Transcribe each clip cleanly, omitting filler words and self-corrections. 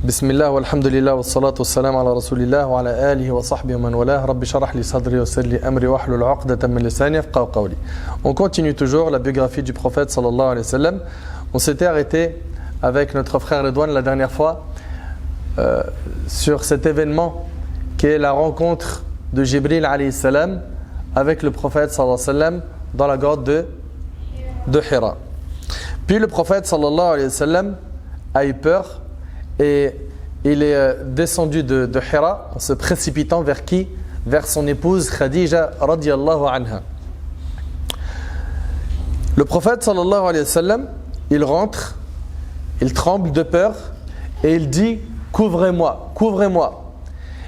بسم الله والحمد لله والصلاة والسلام على رسول الله وعلى آله وصحبه ومن والاه رب شرح لي صدري ويسر لي أمري واحلل عقدة من لساني يفقهوا قولي. On continue toujours la biographie du prophète sallallahu alayhi wa sallam. On s'était arrêté avec notre frère Redouane la dernière fois sur cet événement qui est la rencontre de Jibril alayhi salam avec le prophète sallallahu alayhi wa sallam dans la grotte de Hira. Puis le prophète sallallahu alayhi wa sallam a eu peur et il est descendu de Hira en se précipitant vers qui? Vers son épouse Khadija radiyallahu anha. Le prophète sallallahu alayhi wa sallam, il rentre, il tremble de peur et il dit « Couvrez-moi, couvrez-moi ».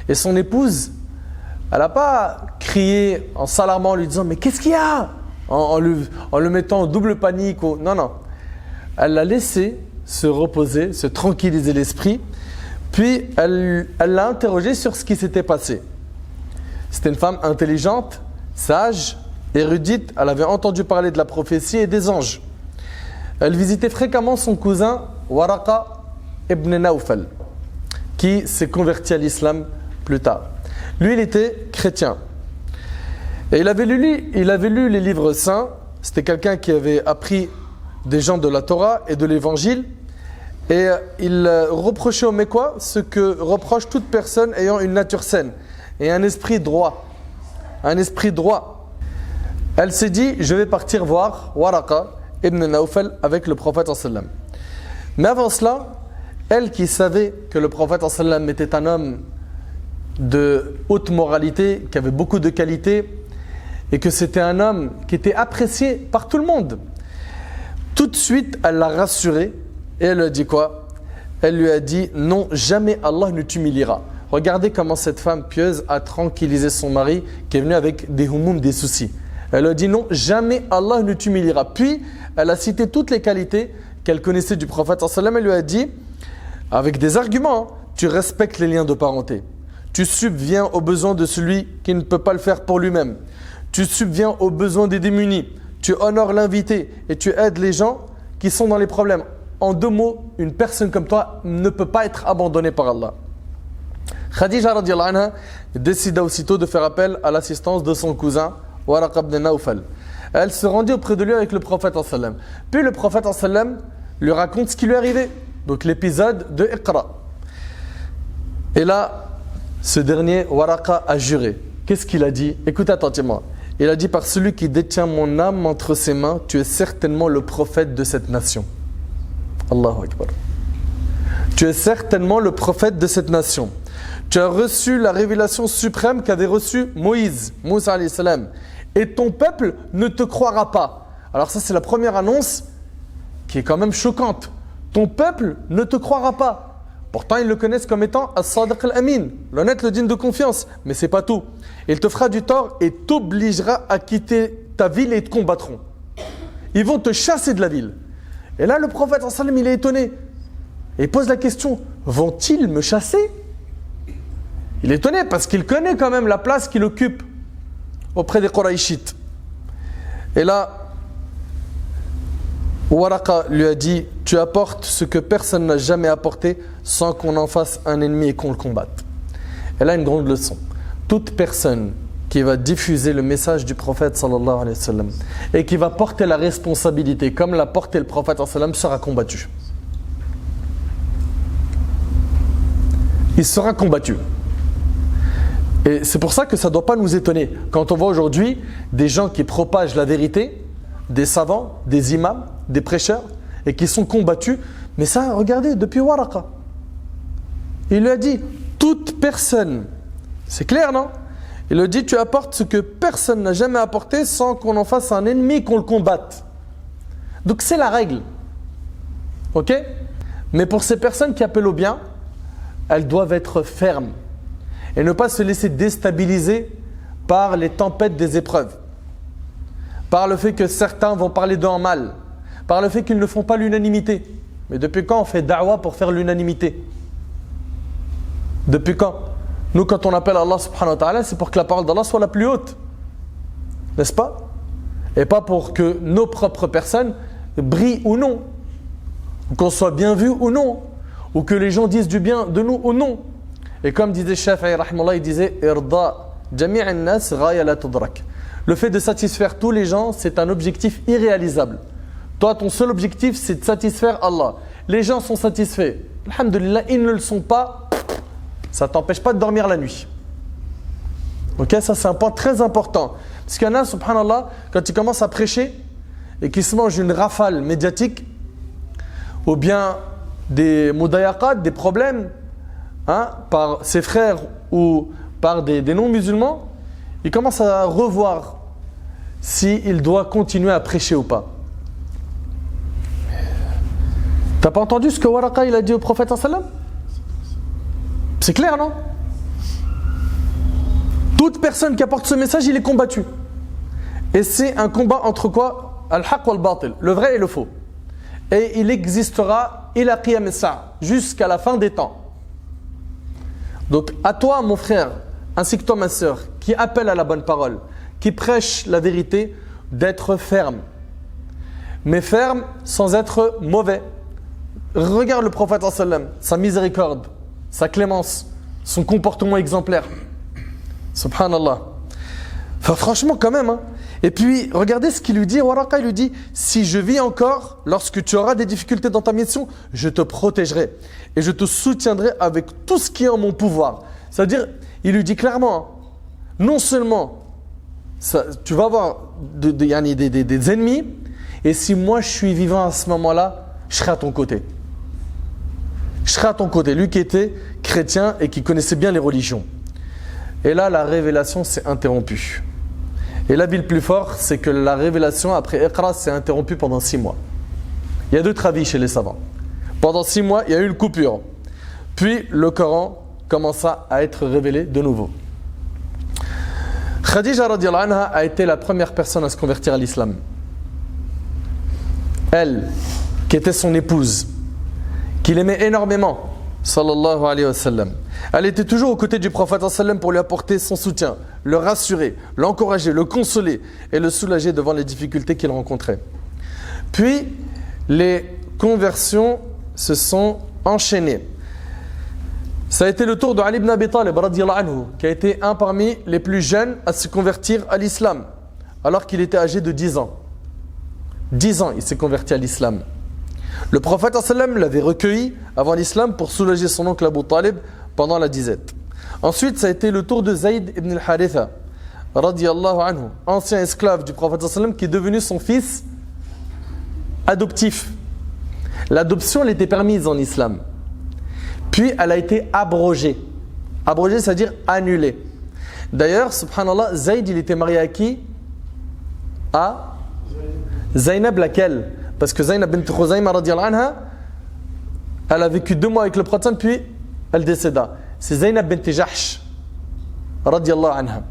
Et son épouse, elle n'a pas crié en s'alarmant, en lui disant « Mais qu'est-ce qu'il y a ?» en le mettant en double panique. Non, non. Elle l'a laissé se reposer, se tranquilliser l'esprit. Puis elle l'a interrogé sur ce qui s'était passé. C'était une femme intelligente, sage, érudite. Elle avait entendu parler de la prophétie et des anges. Elle visitait fréquemment son cousin Waraqa ibn Nawfal, qui s'est converti à l'islam plus tard. Lui, il était chrétien. Et il avait lu les livres saints. C'était quelqu'un qui avait appris des gens de la Torah et de l'évangile. Et il reprochait aux Mécois ce que reproche toute personne ayant une nature saine et un esprit droit. Un esprit droit. Elle s'est dit, je vais partir voir Waraqa ibn Nawfal avec le prophète sallam. Mais avant cela, elle qui savait que le prophète sallam était un homme de haute moralité, qui avait beaucoup de qualités et que c'était un homme qui était apprécié par tout le monde. Tout de suite, elle l'a rassuré. Et elle lui a dit quoi? Elle lui a dit, non, jamais Allah ne t'humiliera. Regardez comment cette femme pieuse a tranquillisé son mari qui est venu avec des humum, des soucis. Elle lui a dit, non, jamais Allah ne t'humiliera. Puis, elle a cité toutes les qualités qu'elle connaissait du prophète. Elle lui a dit, avec des arguments, tu respectes les liens de parenté. Tu subviens aux besoins de celui qui ne peut pas le faire pour lui-même. Tu subviens aux besoins des démunis. Tu honores l'invité et tu aides les gens qui sont dans les problèmes. En deux mots, une personne comme toi ne peut pas être abandonnée par Allah. Khadija radiyallahu anha décida aussitôt de faire appel à l'assistance de son cousin Waraqa ibn Nawfal. Elle se rendit auprès de lui avec le prophète sallam. Puis le prophète sallam lui raconte ce qui lui est arrivé. Donc l'épisode de Iqra. Et là, ce dernier Waraqa a juré. Qu'est-ce qu'il a dit? Écoute attentivement. Il a dit, par celui qui détient mon âme entre ses mains, tu es certainement le prophète de cette nation. Allahu Akbar. Tu es certainement le prophète de cette nation. Tu as reçu la révélation suprême qu'avait reçue Moïse, Moussa alayhi salam. Et ton peuple ne te croira pas. Alors ça, c'est la première annonce qui est quand même choquante. Ton peuple ne te croira pas. Pourtant, ils le connaissent comme étant As-Sadiq al-Amin, l'honnête, le digne de confiance. Mais c'est pas tout. Il te fera du tort et t'obligera à quitter ta ville et ils te combattront. Ils vont te chasser de la ville. Et là, le prophète, il est étonné. Et il pose la question, vont-ils me chasser? Il est étonné parce qu'il connaît quand même la place qu'il occupe auprès des Qurayshites. Et là, Waraqa lui a dit, tu apportes ce que personne n'a jamais apporté sans qu'on en fasse un ennemi et qu'on le combatte. Et là, une grande leçon. Toute personne qui va diffuser le message du prophète sallallahu alayhi wa sallam et qui va porter la responsabilité comme l'a porté le prophète sallallahu alayhi wa sallam sera combattu. Il sera combattu. Et c'est pour ça que ça ne doit pas nous étonner. Quand on voit aujourd'hui des gens qui propagent la vérité, des savants, des imams, des prêcheurs et qui sont combattus, mais ça, regardez, depuis Waraqa. Il lui a dit, toute personne, c'est clair non? Il lui dit, tu apportes ce que personne n'a jamais apporté sans qu'on en fasse un ennemi, qu'on le combatte. Donc c'est la règle. Ok? Mais pour ces personnes qui appellent au bien, elles doivent être fermes et ne pas se laisser déstabiliser par les tempêtes des épreuves, par le fait que certains vont parler d'eux en mal, par le fait qu'ils ne font pas l'unanimité. Mais depuis quand on fait da'wa pour faire l'unanimité? Depuis quand? Nous, quand on appelle Allah subhanahu wa ta'ala, c'est pour que la parole d'Allah soit la plus haute. N'est-ce pas? Et pas pour que nos propres personnes brillent ou non. Qu'on soit bien vu ou non. ou que les gens disent du bien de nous ou non. Et comme disait Shafi'i rahimahullah, il disait irda jami'an nas ghaya la tudrak. Le fait de satisfaire tous les gens, c'est un objectif irréalisable. Toi, ton seul objectif, c'est de satisfaire Allah. Les gens sont satisfaits. Alhamdulillah, ils ne le sont pas. Ça ne t'empêche pas de dormir la nuit. Ok, ça c'est un point très important. Parce qu'il y en a, subhanallah, quand ils commencent à prêcher et qu'ils se mangent une rafale médiatique, ou bien des mudayaqat, des problèmes, par ses frères ou par des non-musulmans, ils commencent à revoir s'il doit continuer à prêcher ou pas. T'as pas entendu ce que Waraqa il a dit au prophète sallam? C'est clair, non? Toute personne qui apporte ce message, il est combattu. Et c'est un combat entre quoi? Al-haq wal-batil, le vrai et le faux. Et il existera ila qiyam as-sa'a, jusqu'à la fin des temps. Donc à toi mon frère, ainsi que toi ma sœur, qui appelle à la bonne parole, qui prêche la vérité, d'être ferme. Mais ferme sans être mauvais. Regarde le prophète sallam, sa miséricorde, sa clémence, son comportement exemplaire. Subhanallah. Enfin, franchement quand même. Et puis regardez ce qu'il lui dit. Waraqa il lui dit, si je vis encore, lorsque tu auras des difficultés dans ta mission, je te protégerai et je te soutiendrai avec tout ce qui est en mon pouvoir. C'est-à-dire, il lui dit clairement, non seulement ça, tu vas avoir des ennemis, et si moi je suis vivant à ce moment-là, je serai à ton côté. Je serai à ton côté. Lui qui était chrétien et qui connaissait bien les religions. Et là, la révélation s'est interrompue. Et l'avis le plus fort, c'est que la révélation après Iqra s'est interrompue pendant 6 mois. Il y a 2 avis chez les savants. Pendant 6 mois, il y a eu une coupure. Puis le Coran commença à être révélé de nouveau. Khadija radiyallahu anha a été la première personne à se convertir à l'islam. Elle, qui était son épouse, qu'il aimait énormément, sallallahu alayhi wa sallam. Elle était toujours aux côtés du prophète sallam pour lui apporter son soutien, le rassurer, l'encourager, le consoler et le soulager devant les difficultés qu'il rencontrait. Puis, les conversions se sont enchaînées. Ça a été le tour de Ali ibn Abi Talib radiyallahu anhu, qui a été un parmi les plus jeunes à se convertir à l'islam, alors qu'il était âgé de 10 ans. 10 ans, il s'est converti à l'islam. Le prophète sallam l'avait recueilli avant l'islam pour soulager son oncle Abu Talib pendant la disette. Ensuite, ça a été le tour de Zayd ibn al-Haritha radiyallahu anhu, ancien esclave du prophète sallam qui est devenu son fils adoptif. L'adoption, elle était permise en islam. Puis, elle a été abrogée. Abrogée, c'est-à-dire annulée. D'ailleurs, subhanallah, Zayd, il était marié à qui? À Zaynab laquelle? Parce que Zaynab bint Khuzayma radiyallahu anha, elle a vécu 2 mois avec le prophète, puis elle décéda. C'est Zaynab bint Jahsh radiyallahu anha.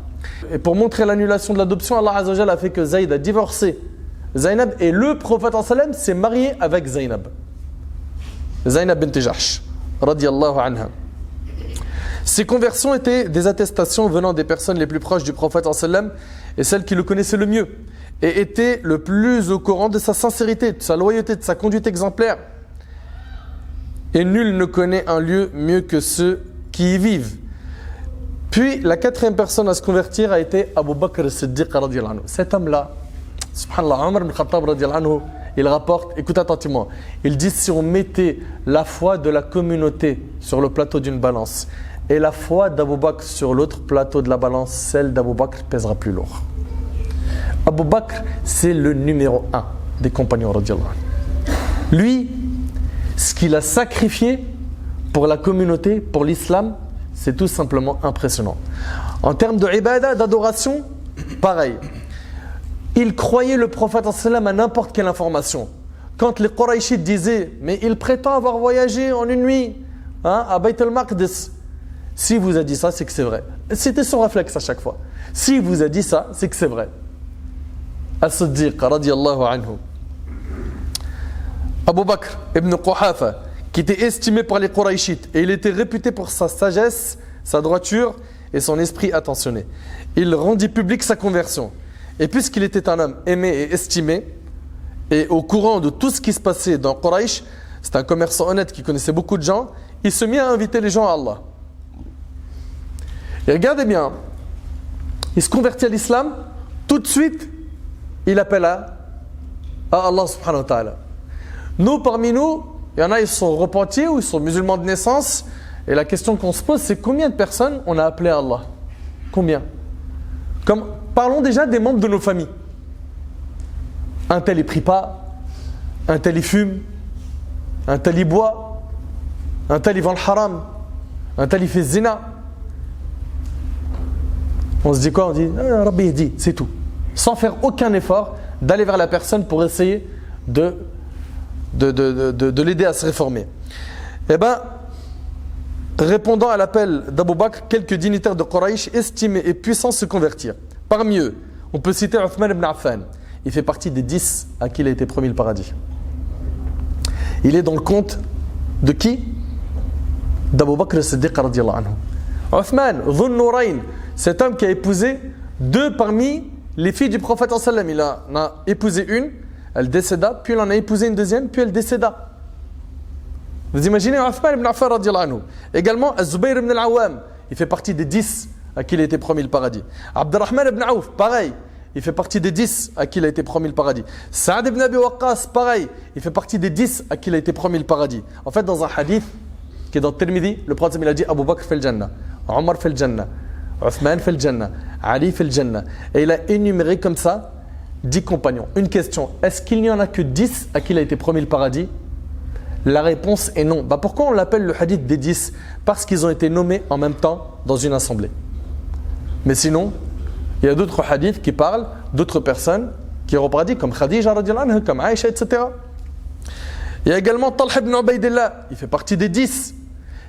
Et pour montrer l'annulation de l'adoption, Allah Azza wa Jalla a fait que Zayd a divorcé Zaynab et le prophète sallam s'est marié avec Zaynab. Zaynab bint Jahsh radiyallahu anha. Ces conversions étaient des attestations venant des personnes les plus proches du prophète sallam et celles qui le connaissaient le mieux et étaient le plus au courant de sa sincérité, de sa loyauté, de sa conduite exemplaire. Et nul ne connaît un lieu mieux que ceux qui y vivent. Puis la 4e personne à se convertir a été Abu Bakr as-Siddiq radiyallahu anhu. Cet homme-là, subhanallah, Omar ibn Khattab radiyallahu anhu, il rapporte, écoute attentivement, il dit si on mettait la foi de la communauté sur le plateau d'une balance et la foi d'Abu Bakr sur l'autre plateau de la balance, celle d'Abu Bakr pèsera plus lourd. Abu Bakr, c'est le numéro 1 des compagnons radiyallahu anhu. Lui, ce qu'il a sacrifié pour la communauté, pour l'islam, c'est tout simplement impressionnant. En termes de ibadah, d'adoration, pareil. Il croyait le prophète sallam à n'importe quelle information. Quand les Qurayshites disaient « Mais il prétend avoir voyagé en une nuit à Bayt al-Maqdis », si vous a dit ça, c'est que c'est vrai. C'était son réflexe à chaque fois. Si vous a dit ça, c'est que c'est vrai. As-Siddiq radiyallahu anhu. Abu Bakr ibn Quhafa, qui était estimé par les Qurayshites et il était réputé pour sa sagesse, sa droiture et son esprit attentionné. Il rendit public sa conversion. Et puisqu'il était un homme aimé et estimé et au courant de tout ce qui se passait dans Quraysh, C'était un commerçant honnête qui connaissait beaucoup de gens. Il se mit à inviter les gens à Allah. Et regardez bien, il se convertit à l'islam, tout de suite, il appelle à Allah subhanahu wa ta'ala. Nous, parmi nous, il y en a, ils sont repentis ou ils sont musulmans de naissance. Et la question qu'on se pose, c'est combien de personnes on a appelé à Allah? Combien? Parlons déjà des membres de nos familles. Un tel, il prie pas. Un tel, il fume. Un tel, il boit. Un tel, il vend le haram. Un tel, il fait zina. On se dit quoi? On dit Rabbi dit, c'est tout. Sans faire aucun effort d'aller vers la personne pour essayer de l'aider à se réformer. Eh bien, répondant à l'appel d'Abu Bakr, quelques dignitaires de Quraysh estimés et puissants se convertirent. Parmi eux, on peut citer Uthman ibn Affan. Il fait partie des 10 à qui il a été promis le paradis. Il est dans le compte de qui? D'Abu Bakr as-Siddiq radiyallahu anhu. Uthman, Dhun Nurayn, cet homme qui a épousé 2 parmi les filles du prophète sallam. Il en a épousé une, elle décéda, puis il en a épousé une deuxième, puis elle décéda. Vous imaginez Uthman ibn Affan radiyallahu anhu. Également Az-Zubayr ibn al-Awwam, il fait partie des 10 à qui il a été promis le paradis. Abdurrahman ibn Auf, pareil, il fait partie des 10 à qui il a été promis le paradis. Saad ibn Abi Waqqas, pareil, il fait partie des 10 à qui il a été promis le paradis. En fait, dans un hadith qui est dans Tirmidhi, le prophète il a dit Abu Bakr fait le Jannah, Omar fait le Jannah, Uthman fait le Jannah, Ali fait le Jannah. Et il a énuméré comme ça 10 compagnons. Une question, est-ce qu'il n'y en a que 10 à qui il a été promis le paradis? La réponse est non. Pourquoi on l'appelle le hadith des 10? Parce qu'ils ont été nommés en même temps dans une assemblée. Mais sinon, il y a d'autres hadiths qui parlent d'autres personnes qui iront au paradis, comme Khadija radiyallahu anha, comme Aïcha, etc. Il y a également Talha ibn Ubaydillah, il fait partie des 10.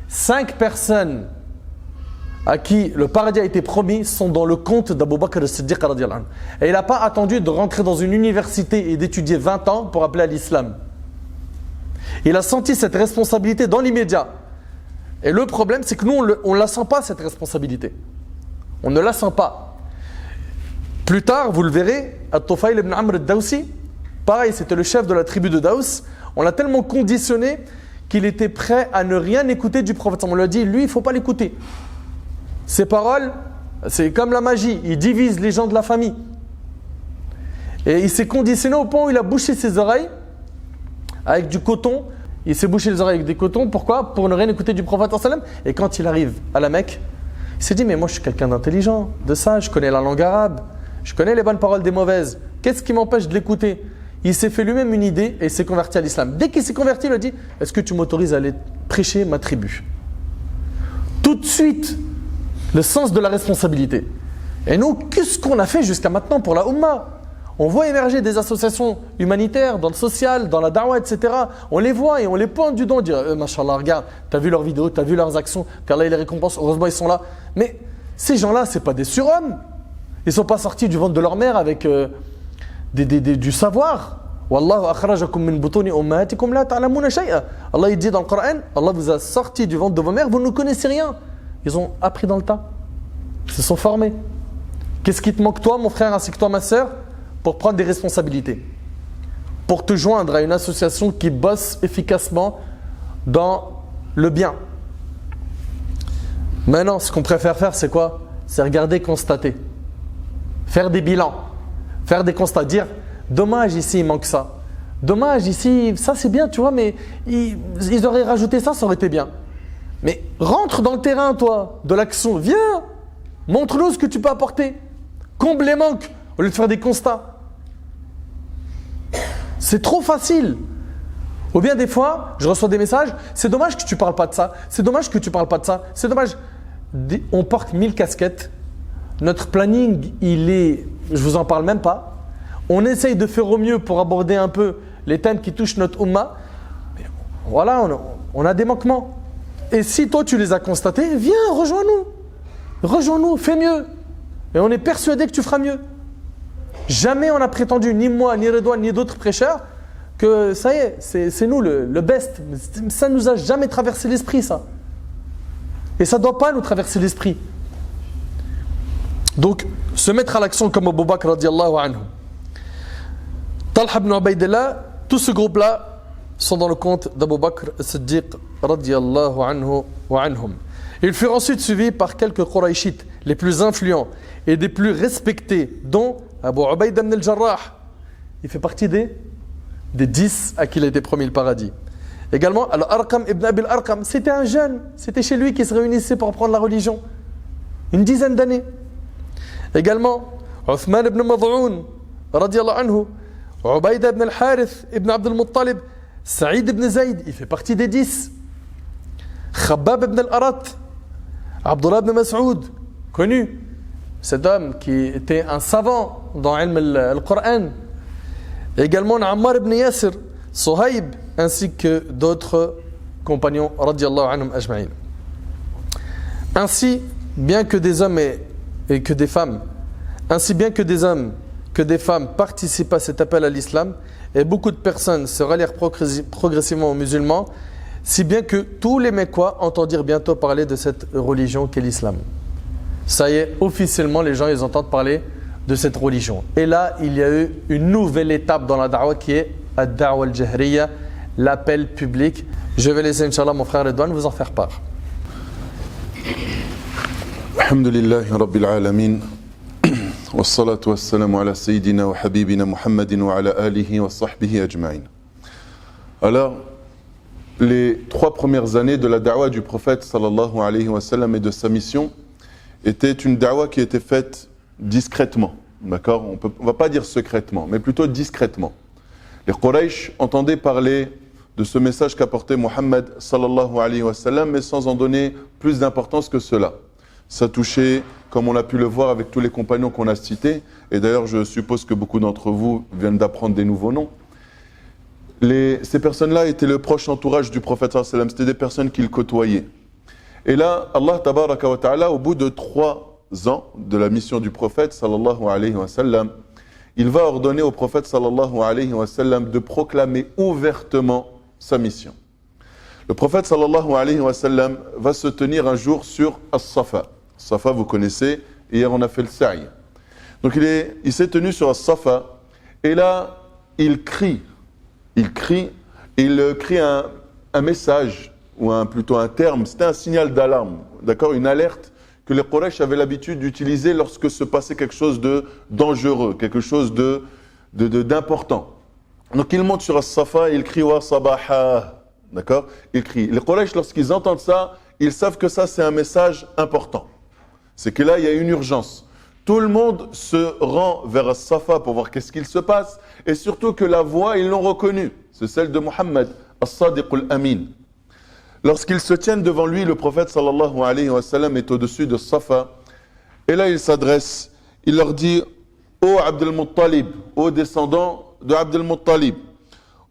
5 personnes à qui le paradis a été promis sont dans le compte d'Abu Bakr as-Siddiq radiyallahu anhu. Et il n'a pas attendu de rentrer dans une université et d'étudier 20 ans pour appeler à l'islam. Il a senti cette responsabilité dans l'immédiat. Et le problème, c'est que nous, on ne la sent pas, cette responsabilité. On ne la sent pas. Plus tard, vous le verrez, At-Tufayl ibn Amr al-Dawsi, pareil, c'était le chef de la tribu de Daous. On l'a tellement conditionné qu'il était prêt à ne rien écouter du prophète. On lui a dit, lui, il ne faut pas l'écouter. Ses paroles, c'est comme la magie, il divise les gens de la famille. Et il s'est conditionné au point où il a bouché ses oreilles avec du coton. Il s'est bouché les oreilles avec des cotons. Pourquoi? Pour ne rien écouter du prophète. Et quand il arrive à la Mecque, il s'est dit, mais moi je suis quelqu'un d'intelligent, de sage, je connais la langue arabe, je connais les bonnes paroles des mauvaises. Qu'est-ce qui m'empêche de l'écouter? Il s'est fait lui-même une idée et il s'est converti à l'islam. Dès qu'il s'est converti, il a dit, est-ce que tu m'autorises à aller prêcher ma tribu? Tout de suite, le sens de la responsabilité. Et nous, qu'est-ce qu'on a fait jusqu'à maintenant pour la Ummah? On voit émerger des associations humanitaires dans le social, dans la da'wah, etc. On les voit et on les pointe du doigt. On dit Mashallah, regarde, t'as vu leurs vidéos, t'as vu leurs actions, qu'Allah les récompense, heureusement ils sont là. Mais ces gens-là, ce n'est pas des surhommes. Ils ne sont pas sortis du ventre de leur mère avec du savoir. Wallahu akhrajakum min butuni ummahatikum la ta'lamuna shay'a. Allah il dit dans le Coran, Allah vous a sorti du ventre de vos mères, vous ne connaissez rien. Ils ont appris dans le tas. Ils se sont formés. Qu'est-ce qui te manque toi, mon frère, ainsi que toi, ma sœur, pour prendre des responsabilités, pour te joindre à une association qui bosse efficacement dans le bien? Maintenant, ce qu'on préfère faire, c'est quoi? C'est regarder, constater, faire des bilans, faire des constats, dire dommage ici il manque ça, dommage ici ça c'est bien, tu vois, mais ils auraient rajouté ça, ça aurait été bien. Mais rentre dans le terrain, toi, de l'action, viens, montre-nous ce que tu peux apporter, comble les manques au lieu de faire des constats. C'est trop facile. Ou bien des fois, je reçois des messages, c'est dommage que tu ne parles pas de ça, c'est dommage que tu ne parles pas de ça, c'est dommage. On porte 1000 casquettes, notre planning, il est, je vous en parle même pas. On essaye de faire au mieux pour aborder un peu les thèmes qui touchent notre Ummah. Mais voilà, on a des manquements. Et si toi tu les as constatés, viens, rejoins-nous, fais mieux. Et on est persuadé que tu feras mieux. Jamais on n'a prétendu, ni moi, ni Redouane, ni d'autres prêcheurs, que ça y est, c'est nous le best. Ça ne nous a jamais traversé l'esprit, ça. Et ça ne doit pas nous traverser l'esprit. Donc, se mettre à l'action comme Abu Bakr radiallahu anhu. Talha ibn Ubaydillah, tout ce groupe-là, sont dans le compte d'Abu Bakr as-Siddiq radiyallahu anhu wa anhum. Ils furent ensuite suivis par quelques Qurayshites les plus influents et des plus respectés, dont Abu Ubaïda ibn al-Jarrah. Il fait partie des 10 à qui il a été promis le paradis. Également, Al-Arqam ibn Abi al-Arqam, c'était un jeune, c'était chez lui qui se réunissait pour apprendre la religion. Une dizaine d'années. Également, Uthman ibn Mad'oun, radiyallahu anhu, Ubaïda ibn al-Harith ibn Abd al-Muttalib, Saïd ibn Zayd, il fait partie des 10. Khabbab ibn al-Arat, Abdullah ibn Mas'oud, connu. Cet homme qui était un savant dans le Coran. Également Ammar ibn Yasir, Suhaib, ainsi que d'autres compagnons radiyallahu anhum ajma'in. Ainsi, bien que des hommes et que des femmes, ainsi bien que des hommes que des femmes participent à cet appel à l'islam, et beaucoup de personnes se rallièrent progressivement aux musulmans, si bien que tous les Mécois entendirent bientôt parler de cette religion qu'est l'islam. Ça y est, officiellement, les gens ils entendent parler de cette religion. Et là, il y a eu une nouvelle étape dans la da'wah qui est ad-da'wah al-jahriya, l'appel public. Je vais laisser, Inch'Allah, mon frère Redouane vous en faire part. Alhamdulillahi Rabbil Alamin. Wassalatu wassalamu ala Sayyidina wa Habibina Muhammadin wa ala alihi wa sahbihi ajma'in. Alors, les 3 premières années de la da'wah du prophète sallallahu alayhi wa sallam et de sa mission étaient une da'wah qui était faite discrètement. D'accord ? On va pas dire secrètement, mais plutôt discrètement. Les Quraysh entendaient parler de ce message qu'apportait Mohammed sallallahu alayhi wa sallam, mais sans en donner plus d'importance que cela. Ça touchait, comme on a pu le voir avec tous les compagnons qu'on a cités, et d'ailleurs je suppose que beaucoup d'entre vous viennent d'apprendre des nouveaux noms. Ces personnes-là étaient le proche entourage du prophète sallallahu alayhi wa sallam, c'était des personnes qu'il côtoyait. Et là, Allah tabaraka wa ta'ala, au bout de 3 ans de la mission du prophète sallallahu alayhi wa sallam, il va ordonner au prophète sallallahu alayhi wa sallam de proclamer ouvertement sa mission. Le prophète sallallahu alayhi wa sallam va se tenir un jour sur As-Safa. Safa, vous connaissez, hier on a fait le sa'i. Donc il s'est tenu sur As-Safa, et là, il crie un message, ou plutôt un terme, c'était un signal d'alarme, d'accord, une alerte que les Quraysh avaient l'habitude d'utiliser lorsque se passait quelque chose de dangereux, quelque chose d'important. Donc il monte sur As-Safa et il crie « Wa sabaha », d'accord, il crie. Les Quraysh, lorsqu'ils entendent ça, ils savent que ça c'est un message important. C'est que là, il y a une urgence. Tout le monde se rend vers As-Safa pour voir qu'est-ce qu'il se passe, et surtout que la voix, ils l'ont reconnue. C'est celle de Muhammad, As-Sadiq al-Amin. Lorsqu'ils se tiennent devant lui, le prophète sallallahu alayhi wa sallam est au-dessus de Safa, et là il s'adresse, il leur dit « Ô Abd al-Muttalib, ô descendant de Abd al-Muttalib,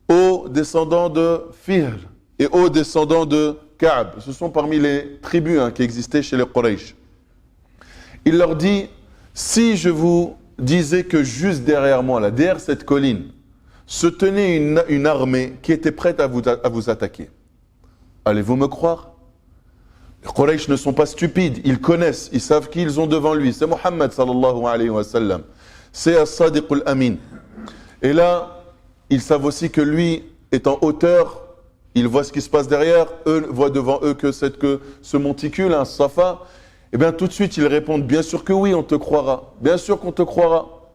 ô descendant de Fihr, et ô descendant de Ka'b », ce sont parmi les tribus qui existaient chez les Quraysh. Il leur dit, si je vous disais que juste derrière moi, là, derrière cette colline, se tenait une armée qui était prête à vous attaquer, allez-vous me croire? Les Quraysh ne sont pas stupides, ils connaissent, ils savent qui ils ont devant lui. C'est Muhammad sallallahu alayhi wa sallam, c'est As-Sadiq al-Amin. Et là, ils savent aussi que lui est en hauteur, ils voient ce qui se passe derrière, eux voient devant eux que ce monticule, un Safa. Eh bien tout de suite ils répondent, bien sûr que oui, on te croira, bien sûr qu'on te croira.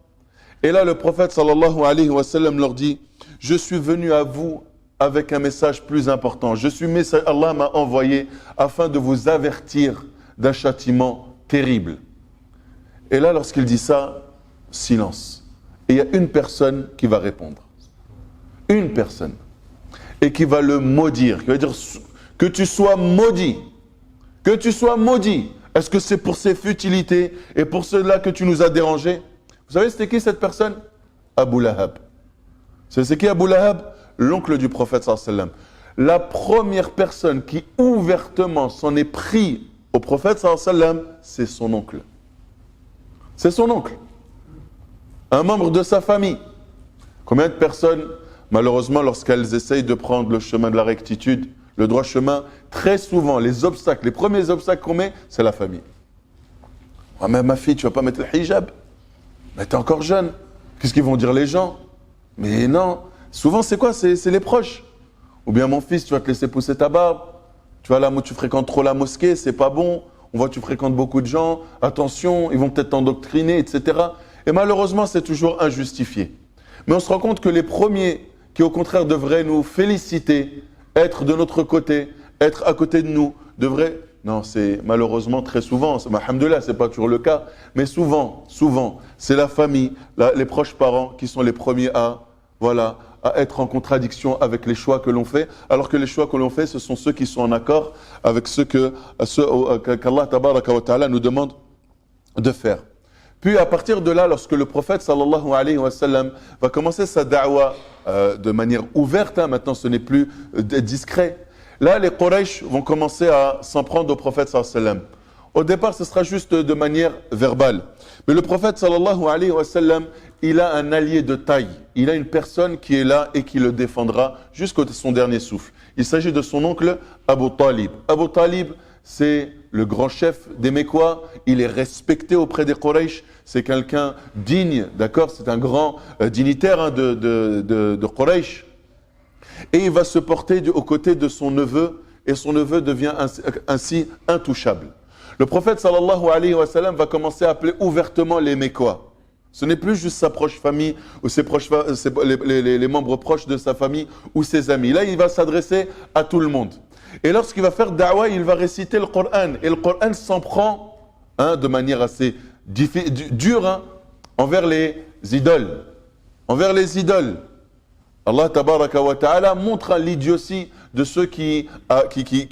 Et là le prophète sallallahu alayhi wa sallam leur dit, je suis venu à vous avec un message plus important. Allah m'a envoyé afin de vous avertir d'un châtiment terrible. Et là lorsqu'il dit ça, silence. Et il y a une personne qui va répondre. Une personne. Et qui va le maudire, qui va dire que tu sois maudit. Que tu sois maudit. Est-ce que c'est pour ces futilités et pour cela que tu nous as dérangés? Vous savez c'était qui cette personne? Abu Lahab. C'est qui Abu Lahab? L'oncle du prophète sallallahu alayhi wa sallam. La première personne qui ouvertement s'en est pris au prophète sallallahu alayhi wa sallam, c'est son oncle. C'est son oncle. Un membre de sa famille. Combien de personnes, malheureusement, lorsqu'elles essayent de prendre le chemin de la rectitude, le droit chemin, très souvent, les premiers obstacles qu'on met, c'est la famille. Ah, mais ma fille, tu vas pas mettre le hijab? Mais t'es encore jeune. Qu'est-ce qu'ils vont dire les gens? Mais non. Souvent, c'est quoi? C'est les proches. Ou bien mon fils, tu vas te laisser pousser ta barbe. Tu fréquentes trop la mosquée, c'est pas bon. On voit que tu fréquentes beaucoup de gens. Attention, ils vont peut-être t'endoctriner, etc. Et malheureusement, c'est toujours injustifié. Mais on se rend compte que les premiers qui, au contraire, devraient nous féliciter, être de notre côté, être à côté de nous, devraient... Non, c'est malheureusement très souvent, alhamdoulilah, ce n'est pas toujours le cas, mais souvent, c'est la famille, les proches parents qui sont les premiers à être en contradiction avec les choix que l'on fait, alors que les choix que l'on fait, ce sont ceux qui sont en accord avec qu'Allah tabaraka wa ta'ala nous demande de faire. Puis à partir de là, lorsque le prophète sallallahu alayhi wa sallam va commencer sa da'wa de manière ouverte, maintenant ce n'est plus discret, là les Quraysh vont commencer à s'en prendre au prophète sallallahu alayhi wa sallam. Au départ, ce sera juste de manière verbale. Mais le prophète sallallahu alayhi wa sallam, il a un allié de taille. Il a une personne qui est là et qui le défendra jusqu'à son dernier souffle. Il s'agit de son oncle Abu Talib. Abu Talib, c'est le grand chef des Mécois. Il est respecté auprès des Quraysh. C'est quelqu'un digne, d'accord? C'est un grand dignitaire de Quraysh. Et il va se porter aux côtés de son neveu. Et son neveu devient ainsi intouchable. Le prophète sallallahu alayhi wa sallam va commencer à appeler ouvertement les Mécois. Ce n'est plus juste sa proche famille ou les membres proches de sa famille ou ses amis. Là, il va s'adresser à tout le monde. Et lorsqu'il va faire da'wah, il va réciter le Coran. Et le Coran s'en prend de manière assez dure envers les idoles. Envers les idoles. Allah tabaraka wa ta'ala montre l'idiotie de ceux qui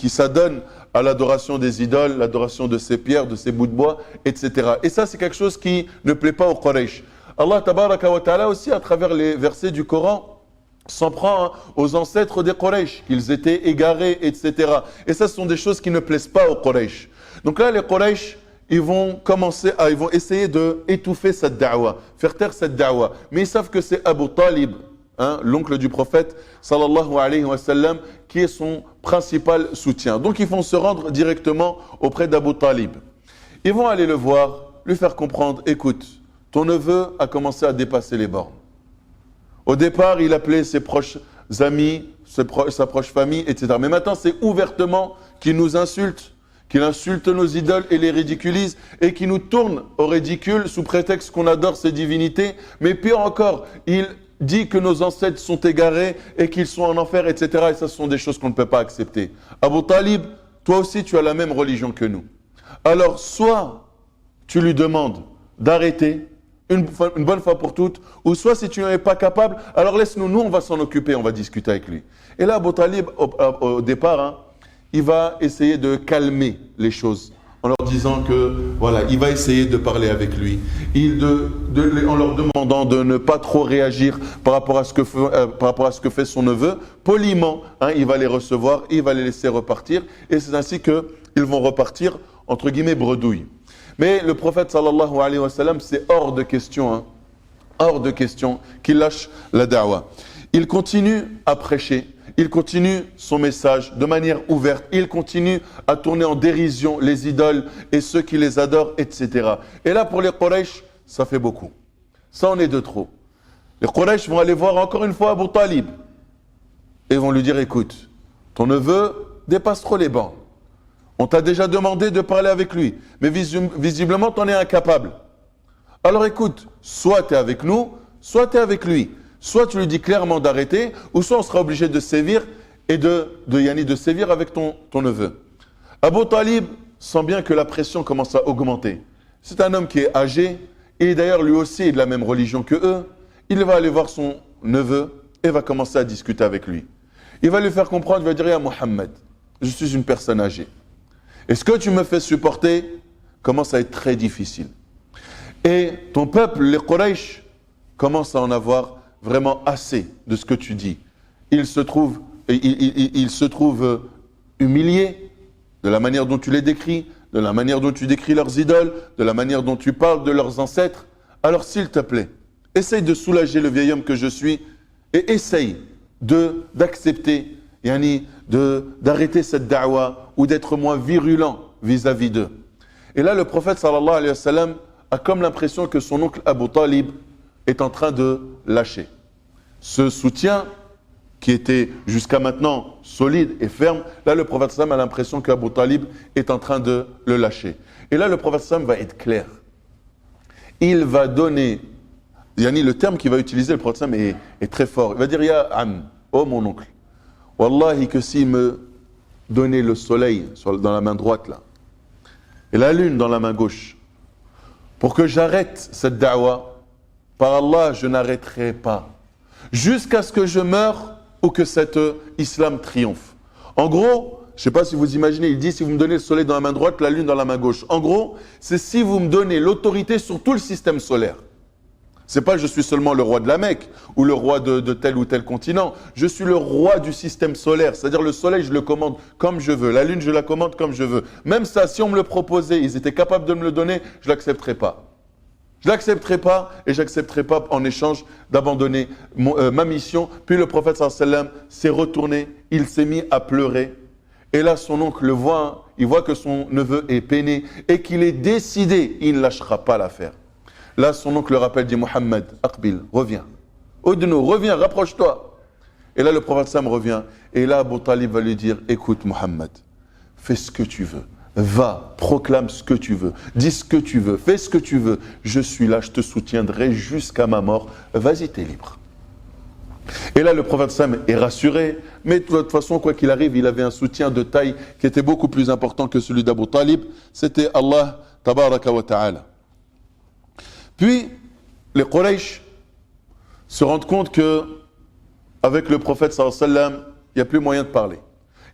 s'adonnent à l'adoration des idoles, l'adoration de ces pierres, de ces bouts de bois, etc. Et ça, c'est quelque chose qui ne plaît pas aux Quraysh. Allah tabaraka wa ta'ala aussi, à travers les versets du Coran, s'en prend aux ancêtres des Quraysh, qu'ils étaient égarés, etc. Et ça, ce sont des choses qui ne plaisent pas aux Quraysh. Donc là, les Quraysh, ils vont essayer d'étouffer cette da'wa, faire taire cette da'wa. Mais ils savent que c'est Abu Talib, l'oncle du prophète, sallallahu alayhi wa sallam, qui est son principal soutien. Donc ils vont se rendre directement auprès d'Abu Talib. Ils vont aller le voir, lui faire comprendre, écoute, ton neveu a commencé à dépasser les bornes. Au départ, il appelait ses proches amis, sa proche famille, etc. Mais maintenant, c'est ouvertement qu'il nous insulte, qu'il insulte nos idoles et les ridiculise, et qu'il nous tourne au ridicule sous prétexte qu'on adore ses divinités. Mais pire encore, il dit que nos ancêtres sont égarés et qu'ils sont en enfer, etc. Et ça, ce sont des choses qu'on ne peut pas accepter. Abu Talib, toi aussi, tu as la même religion que nous. Alors, soit tu lui demandes d'arrêter une bonne fois pour toutes, ou soit si tu n'en es pas capable, alors laisse-nous, nous on va s'en occuper, on va discuter avec lui. Et là, Abu Talib, au départ, il va essayer de calmer les choses en leur disant que, voilà, il va essayer de parler avec lui, en leur demandant de ne pas trop réagir par rapport à ce que fait son neveu. Poliment, il va les recevoir, il va les laisser repartir, et c'est ainsi qu'ils vont repartir, entre guillemets, bredouille. Mais le prophète, sallallahu alayhi wa sallam, c'est hors de question qu'il lâche la da'wa. Il continue à prêcher. Il continue son message de manière ouverte. Il continue à tourner en dérision les idoles et ceux qui les adorent, etc. Et là, pour les Quraysh, ça fait beaucoup. Ça en est de trop. Les Quraysh vont aller voir encore une fois Abu Talib. Et vont lui dire, écoute, ton neveu dépasse trop les bancs. On t'a déjà demandé de parler avec lui. Mais visiblement, tu en es incapable. Alors écoute, soit tu es avec nous, soit tu es avec lui. Soit tu lui dis clairement d'arrêter, ou soit on sera obligé de sévir et de sévir avec ton neveu. Abu Talib sent bien que la pression commence à augmenter. C'est un homme qui est âgé, et d'ailleurs lui aussi est de la même religion que eux. Il va aller voir son neveu et va commencer à discuter avec lui. Il va lui faire comprendre, il va dire, ya Mohammed, je suis une personne âgée. Et ce que tu me fais supporter commence à être très difficile. Et ton peuple, les Quraysh, commence à en avoir vraiment assez de ce que tu dis. Il se trouve humilié de la manière dont tu les décris, de la manière dont tu décris leurs idoles, de la manière dont tu parles de leurs ancêtres. Alors s'il te plaît, essaye de soulager le vieil homme que je suis et essaye d'accepter, d'arrêter cette da'wa ou d'être moins virulent vis-à-vis d'eux. Et là, le prophète sallallahu alayhi wa sallam a comme l'impression que son oncle Abu Talib est en train de lâcher. Ce soutien qui était jusqu'à maintenant solide et ferme, là le prophète sallam a l'impression qu'Abu Talib est en train de le lâcher. Et là le prophète sallam va être clair. Il va donner, le terme qu'il va utiliser, le prophète sallam est très fort. Il va dire, Ya Am, oh mon oncle, Wallahi que s'il me donnait le soleil dans la main droite là, et la lune dans la main gauche, pour que j'arrête cette da'wa, par Allah je n'arrêterai pas, jusqu'à ce que je meure ou que cet islam triomphe. En gros, je ne sais pas si vous imaginez, il dit si vous me donnez le soleil dans la main droite, la lune dans la main gauche. En gros, c'est si vous me donnez l'autorité sur tout le système solaire. C'est pas je suis seulement le roi de la Mecque ou le roi de tel ou tel continent. Je suis le roi du système solaire. C'est-à-dire le soleil, je le commande comme je veux. La lune, je la commande comme je veux. Même ça, si on me le proposait, ils étaient capables de me le donner, je ne l'accepterais pas. Je ne l'accepterai pas et je n'accepterai pas en échange d'abandonner ma mission. Puis le prophète sallallahu alayhi wa sallam s'est retourné, il s'est mis à pleurer. Et là son oncle le voit, il voit que son neveu est peiné et qu'il est décidé, il ne lâchera pas l'affaire. Là son oncle le rappelle, dit Mohammed, Aqbil, reviens. Oudnou, reviens, rapproche-toi. Et là le prophète sallallahu alayhi wa sallam revient. Et là Abu Talib va lui dire, écoute Mohammed, fais ce que tu veux. Va, proclame ce que tu veux, dis ce que tu veux, fais ce que tu veux. Je suis là, je te soutiendrai jusqu'à ma mort. Vas-y, t'es libre. Et là, le prophète Sam est rassuré, mais de toute façon, quoi qu'il arrive, il avait un soutien de taille qui était beaucoup plus important que celui d'Abu Talib. C'était Allah, tabaraka wa ta'ala. Puis, les Quraysh se rendent compte que, avec le prophète sallallahu alayhi wa sallam, il n'y a plus moyen de parler.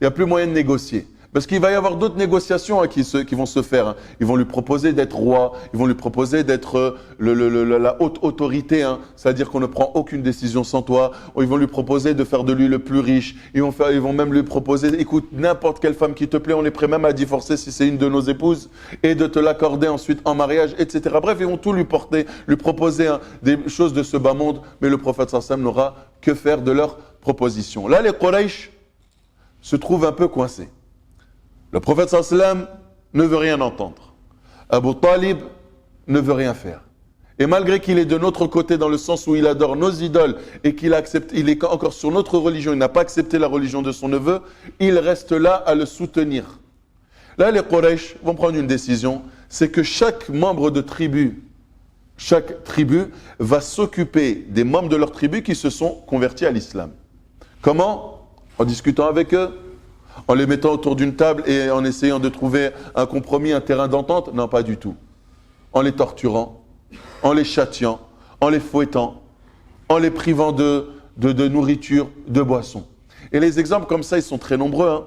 Il n'y a plus moyen de négocier. Parce qu'il va y avoir d'autres négociations qui vont se faire. Ils vont lui proposer d'être roi, ils vont lui proposer d'être la haute autorité, c'est-à-dire qu'on ne prend aucune décision sans toi. Ils vont lui proposer de faire de lui le plus riche. Ils vont même lui proposer, écoute, n'importe quelle femme qui te plaît, on est prêt même à divorcer si c'est une de nos épouses et de te l'accorder ensuite en mariage, etc. Bref, ils vont tout lui proposer des choses de ce bas monde, mais le prophète sallallahu alayhi wa sallam n'aura que faire de leurs propositions. Là, les Quraysh se trouvent un peu coincés. Le prophète sallallahu alayhi wa sallam ne veut rien entendre. Abu Talib ne veut rien faire. Et malgré qu'il est de notre côté dans le sens où il adore nos idoles et qu'il accepte, il est encore sur notre religion, il n'a pas accepté la religion de son neveu, il reste là à le soutenir. Là, les Quraysh vont prendre une décision, c'est que chaque membre de tribu, chaque tribu va s'occuper des membres de leur tribu qui se sont convertis à l'islam. Comment? En discutant avec eux, en les mettant autour d'une table et en essayant de trouver un compromis, un terrain d'entente? Non, pas du tout. En les torturant, en les châtiant, en les fouettant, en les privant de nourriture, de boissons. Et les exemples comme ça, ils sont très nombreux.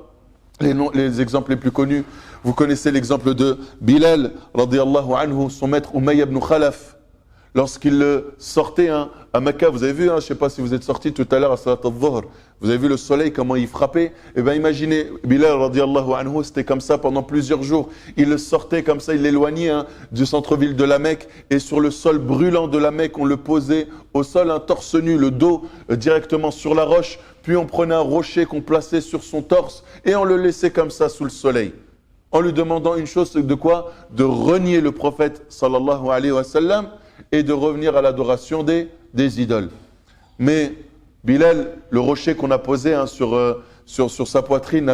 Les exemples les plus connus, vous connaissez l'exemple de Bilal, radiyallahu anhu, son maître Umayya ibn Khalaf. Lorsqu'il le sortait à Mecca, vous avez vu, je ne sais pas si vous êtes sortis tout à l'heure à Salat al-Dhuhr, vous avez vu le soleil, comment il frappait. Eh bien imaginez, Bilal radiallahu anhu, c'était comme ça pendant plusieurs jours. Il le sortait comme ça, il l'éloignait du centre-ville de la Mecque. Et sur le sol brûlant de la Mecque, on le posait au sol, un torse nu, le dos directement sur la roche. Puis on prenait un rocher qu'on plaçait sur son torse et on le laissait comme ça sous le soleil. En lui demandant une chose, de quoi? De renier le prophète sallallahu alayhi wa sallam et de revenir à l'adoration des idoles. Mais Bilal, le rocher qu'on a posé sur sa poitrine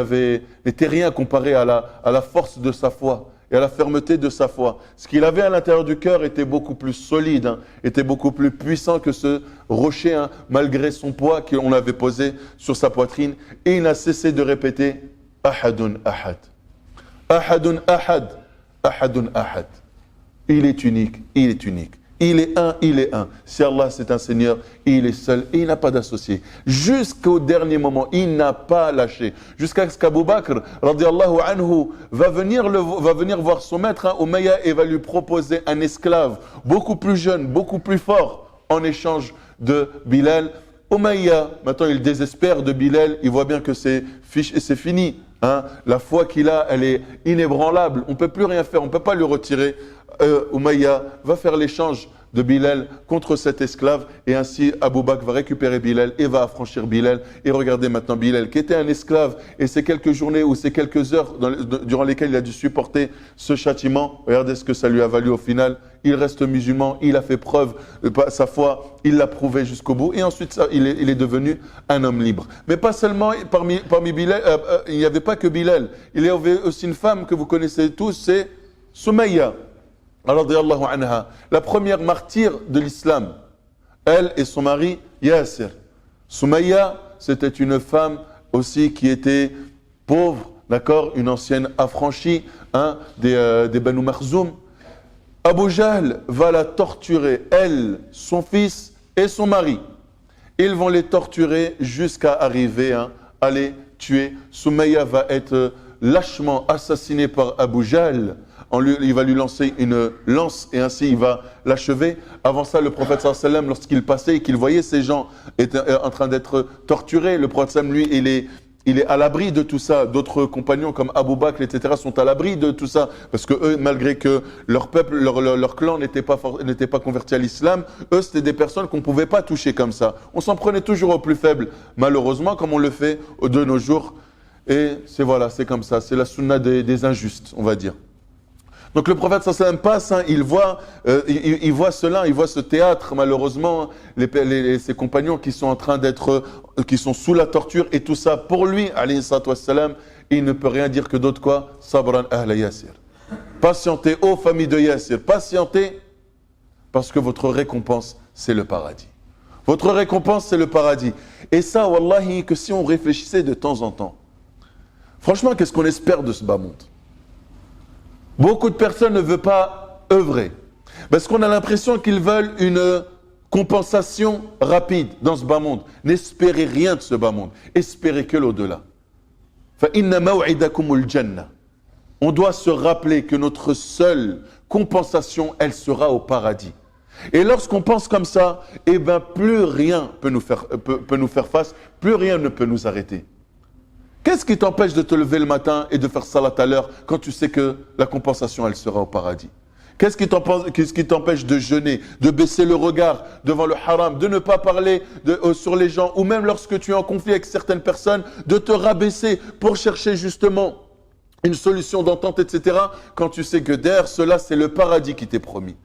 n'était rien comparé à la force de sa foi et à la fermeté de sa foi. Ce qu'il avait à l'intérieur du cœur était beaucoup plus solide, était beaucoup plus puissant que ce rocher, malgré son poids qu'on avait posé sur sa poitrine. Et il n'a cessé de répéter « Ahadun ahad, Ahadun ahad, Ahadun ahad ». Il est unique, il est unique. Il est un, il est un. Si Allah c'est un Seigneur, il est seul et il n'a pas d'associé. Jusqu'au dernier moment, il n'a pas lâché. Jusqu'à ce qu'Abu Bakr, radiallahu anhu, va venir voir son maître, Umayya, et va lui proposer un esclave beaucoup plus jeune, beaucoup plus fort, en échange de Bilal. Umayya, maintenant il désespère de Bilal, il voit bien que c'est fini. La foi qu'il a, elle est inébranlable. On ne peut plus rien faire, on ne peut pas lui retirer. Umayya va faire l'échange de Bilal contre cet esclave, et ainsi Abu Bakr va récupérer Bilal et va affranchir Bilal. Et regardez maintenant Bilal, qui était un esclave, et ces quelques journées ou ces quelques heures durant lesquelles il a dû supporter ce châtiment, regardez ce que ça lui a valu au final. Il reste musulman, il a fait preuve de sa foi, il l'a prouvé jusqu'au bout, et ensuite il est devenu un homme libre. Mais pas seulement parmi Bilal, il n'y avait pas que Bilal, il y avait aussi une femme que vous connaissez tous, c'est Soumaïa, radiyallahu anha, la première martyre de l'islam, elle et son mari Yasser. Soumaïa, c'était une femme aussi qui était pauvre, d'accord, une ancienne affranchie des Banu Makhzoum. Abu Jahl va la torturer, elle, son fils et son mari. Ils vont les torturer jusqu'à arriver à les tuer. Soumaïa va être lâchement assassinée par Abu Jahl. Il va lui lancer une lance et ainsi il va l'achever. Avant ça, le prophète sallallahu alayhi wa sallam, lorsqu'il passait et qu'il voyait ces gens en train d'être torturés, le prophète sallallahu alayhi wa sallam, lui, il est à l'abri de tout ça. D'autres compagnons comme Abu Bakr, etc. sont à l'abri de tout ça. Parce que eux, malgré que leur peuple, leur clan n'était pas converti à l'islam, eux, c'était des personnes qu'on ne pouvait pas toucher comme ça. On s'en prenait toujours aux plus faibles. Malheureusement, comme on le fait de nos jours. Et c'est comme ça. C'est la sunna des injustes, on va dire. Donc le prophète sallallahu alayhi wa sallam passe, il voit cela, il voit ce théâtre, malheureusement, ses compagnons qui sont en train qui sont sous la torture et tout ça. Pour lui, alayhi salatu wassalam, il ne peut rien dire que d'autre quoi, sabran ahla Yasir. Patientez, ô famille de Yasir, patientez, parce que votre récompense, c'est le paradis. Votre récompense, c'est le paradis. Et ça, wallahi, que si on réfléchissait de temps en temps, franchement, qu'est-ce qu'on espère de ce bas monde? Beaucoup de personnes ne veulent pas œuvrer parce qu'on a l'impression qu'ils veulent une compensation rapide dans ce bas monde. N'espérez rien de ce bas monde. Espérez que l'au-delà. فَإِنَّ مَوْعِدَكُمُ الْجَنَّةِ. On doit se rappeler que notre seule compensation, elle sera au paradis. Et lorsqu'on pense comme ça, plus rien peut nous faire face, plus rien ne peut nous arrêter. Qu'est-ce qui t'empêche de te lever le matin et de faire salat à l'heure quand tu sais que la compensation, elle sera au paradis? Qu'est-ce qui t'empêche de jeûner, de baisser le regard devant le haram, de ne pas parler sur les gens, ou même lorsque tu es en conflit avec certaines personnes, de te rabaisser pour chercher justement une solution d'entente, etc., quand tu sais que derrière cela, c'est le paradis qui t'est promis?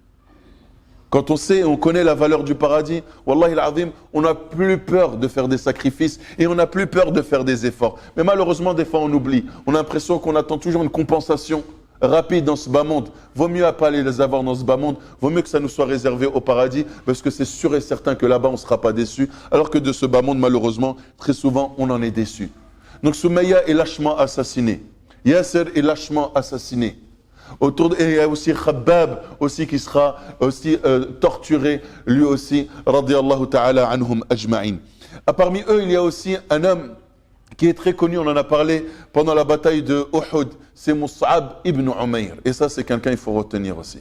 Quand on connaît la valeur du paradis, wallahi al-azim, on n'a plus peur de faire des sacrifices et on n'a plus peur de faire des efforts. Mais malheureusement, des fois, on oublie. On a l'impression qu'on attend toujours une compensation rapide dans ce bas monde. Vaut mieux à pas les avoir dans ce bas monde. Vaut mieux que ça nous soit réservé au paradis parce que c'est sûr et certain que là-bas, on ne sera pas déçu. Alors que de ce bas monde, malheureusement, très souvent, on en est déçu. Donc, Soumaïa est lâchement assassiné. Yasser est lâchement assassiné. Et il y a aussi Khabbab aussi qui sera aussi torturé lui aussi radiyallahu ta'ala anhum ajma'in. Parmi eux il y a aussi un homme qui est très connu, on en a parlé pendant la bataille de Uhud, c'est Mus'ab ibn Umayr, et ça c'est quelqu'un il faut retenir aussi.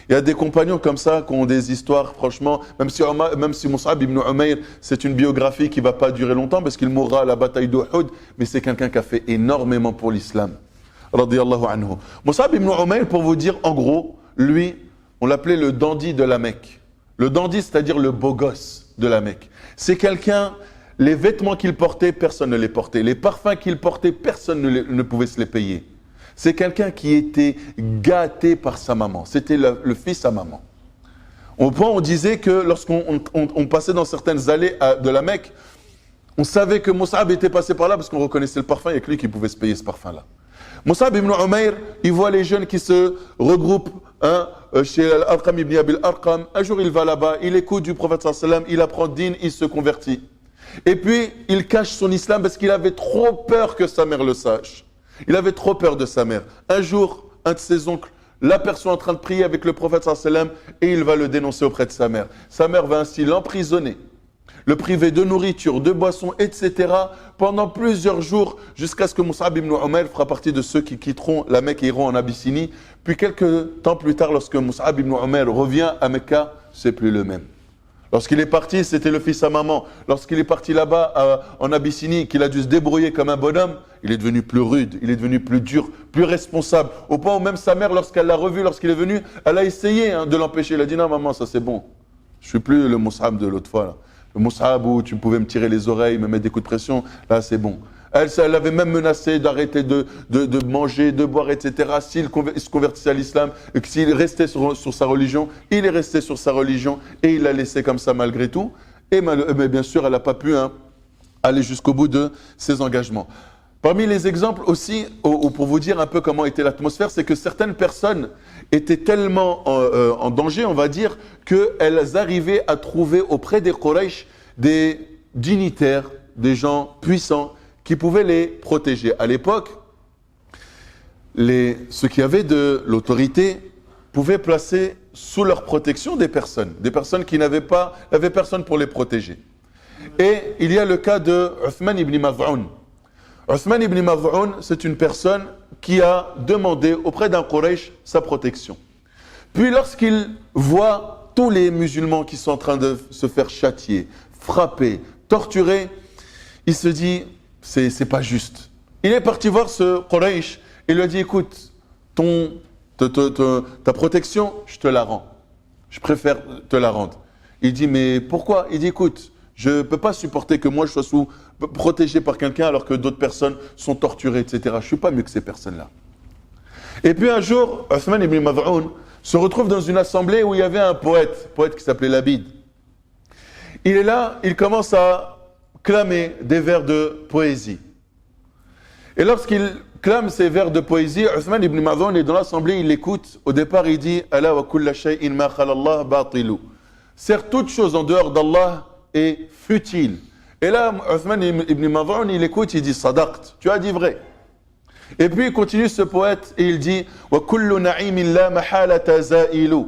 Il y a des compagnons comme ça qui ont des histoires, franchement, même si Mus'ab ibn Umayr, c'est une biographie qui ne va pas durer longtemps parce qu'il mourra à la bataille d'Uhud, mais c'est quelqu'un qui a fait énormément pour l'islam. Radiyallahu anhu. Mus'ab ibn Umayr, pour vous dire, en gros, lui, on l'appelait le dandy de la Mecque. Le dandy, c'est-à-dire le beau gosse de la Mecque. C'est quelqu'un, les vêtements qu'il portait, personne ne les portait. Les parfums qu'il portait, personne ne pouvait se les payer. C'est quelqu'un qui était gâté par sa maman. C'était le fils à maman. Au point, on disait que lorsqu'on passait dans certaines allées de la Mecque, on savait que Mus'ab était passé par là parce qu'on reconnaissait le parfum, il n'y a que lui qui pouvait se payer ce parfum-là. Mus'ab ibn Umayr, il voit les jeunes qui se regroupent chez Al-Arqam ibn Abil Arqam. Un jour, il va là-bas, il écoute du prophète sallallahu alayhi wa sallam, il apprend din, il se convertit. Et puis, il cache son islam parce qu'il avait trop peur que sa mère le sache. Il avait trop peur de sa mère. Un jour, un de ses oncles l'aperçoit en train de prier avec le prophète sallallahu alayhi wa sallam et il va le dénoncer auprès de sa mère. Sa mère va ainsi l'emprisonner, le priver de nourriture, de boissons, etc. pendant plusieurs jours jusqu'à ce que Mus'ab ibn Umayr fera partie de ceux qui quitteront la Mecque et iront en Abyssinie. Puis quelques temps plus tard, lorsque Mus'ab ibn Umayr revient à Mecca, c'est plus le même. Lorsqu'il est parti, c'était le fils à maman. Lorsqu'il est parti là-bas en Abyssinie, qu'il a dû se débrouiller comme un bonhomme, il est devenu plus rude, il est devenu plus dur, plus responsable. Au point où même sa mère, lorsqu'elle l'a revu, lorsqu'il est venu, elle a essayé de l'empêcher. Elle a dit non maman, ça c'est bon. Je suis plus le Mus'ab de l'autre fois. Là. Le Mus'ab où tu pouvais me tirer les oreilles, me mettre des coups de pression. Là, c'est bon. Elle avait même menacé d'arrêter de manger, de boire, etc. S'il se convertissait à l'islam et que s'il restait sur sa religion, il est resté sur sa religion et il l'a laissé comme ça malgré tout. Mais bien sûr, elle n'a pas pu aller jusqu'au bout de ses engagements. Parmi les exemples aussi, pour vous dire un peu comment était l'atmosphère, c'est que certaines personnes étaient tellement en danger, on va dire, qu'elles arrivaient à trouver auprès des Quraysh des dignitaires, des gens puissants qui pouvaient les protéger. À l'époque, ceux qui avaient de l'autorité pouvaient placer sous leur protection des personnes qui n'avaient personne pour les protéger. Et il y a le cas de Uthman ibn Maz'un. Uthman ibn Maz'un, c'est une personne qui a demandé auprès d'un Quraysh sa protection. Puis lorsqu'il voit tous les musulmans qui sont en train de se faire châtier, frapper, torturer, il se dit, c'est pas juste. Il est parti voir ce Quraysh et lui a dit, écoute, ta protection, je te la rends. Je préfère te la rendre. Il dit, mais pourquoi? Il dit, écoute, je ne peux pas supporter que moi je sois protégé par quelqu'un alors que d'autres personnes sont torturées, etc. Je ne suis pas mieux que ces personnes-là. Et puis un jour, Uthman ibn Maz'un se retrouve dans une assemblée où il y avait un poète qui s'appelait Labid. Il est là, il commence à clamer des vers de poésie. Et lorsqu'il clame ces vers de poésie, Uthman ibn Maz'un est dans l'assemblée, il l'écoute. Au départ, il dit « Ala wa kulla shay'in ma khalallah batilu » Certes, toute chose en dehors d'Allah est futile. Et là, Uthman ibn Maz'un, il écoute, il dit « Sadaqt » tu as dit vrai. Et puis il continue ce poète et il dit « Wa kullu na'imin la mahalata za'ilu »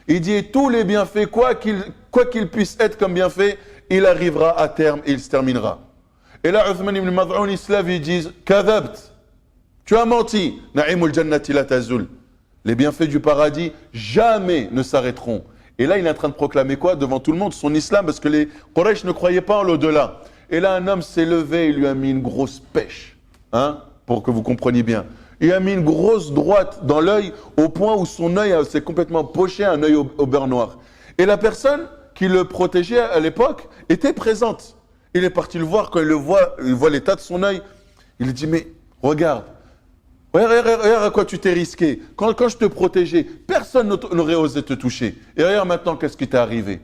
Il dit « Tous les bienfaits, quoi qu'il puisse être comme bienfait, il arrivera à terme et il se terminera. » Et là, Uthman ibn Maz'un, il se lève et il dit « Kadhabt » Tu as menti. Na'imul jannati la tazul. Les bienfaits du paradis jamais ne s'arrêteront. Et là, il est en train de proclamer quoi devant tout le monde? Son islam, parce que les Quraysh ne croyaient pas en l'au-delà. Et là, un homme s'est levé et lui a mis une grosse pêche. Pour que vous compreniez bien. Il a mis une grosse droite dans l'œil au point où son œil s'est complètement poché, un œil au beurre noir. Et la personne qui le protégeait à l'époque était présente. Il est parti le voir. Quand il voit l'état de son œil, il dit, mais regarde à quoi tu t'es risqué. Quand je te protégeais, personne n'aurait osé te toucher. Et regarde maintenant, qu'est-ce qui t'est arrivé?